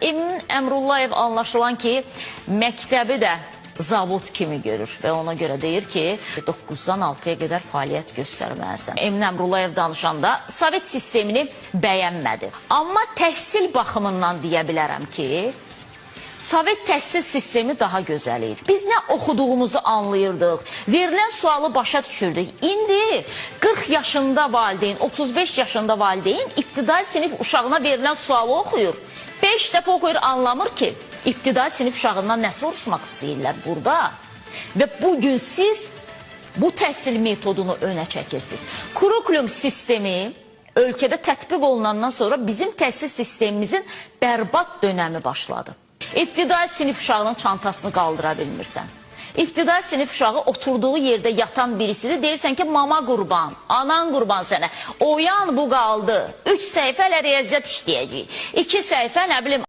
Emin Əmrullayev anlaşılan ki, məktəbi də zavod kimi görür və ona görə deyir ki, 9-dan 6-ya qədər fəaliyyət göstərməlisən. Emin Əmrullayev danışanda Sovet sistemini bəyənmədi. Amma təhsil baxımından deyə bilərəm ki, Sovet təhsil sistemi daha gözəl idi. Biz nə oxuduğumuzu anlayırdıq, verilən sualı başa düşürdük. İndi 40 yaşında valideyn, 35 yaşında valideyn ibtidai sinif uşağına verilən sualı oxuyur. 5 dəfə oxuyur, anlamır ki, ibtidai sinif uşağından nə soruşmaq istəyirlər burada. Və bugün siz bu təhsil metodunu önə çəkirsiniz. Kurikulum sistemi ölkədə tətbiq olunandan sonra bizim təhsil sistemimizin bərbad dönəmi başladı. İbtidai sinif uşağının çantasını qaldıra bilmirsən. İbtidai sinif uşağı oturduğu yerdə yatan birisidir. Deyirsən ki, mama qurban, anan qurban sənə. Oyan bu qaldı. 3 səhifə ilə riyaziyyat işləyəcək. 2 səhifə nə bilim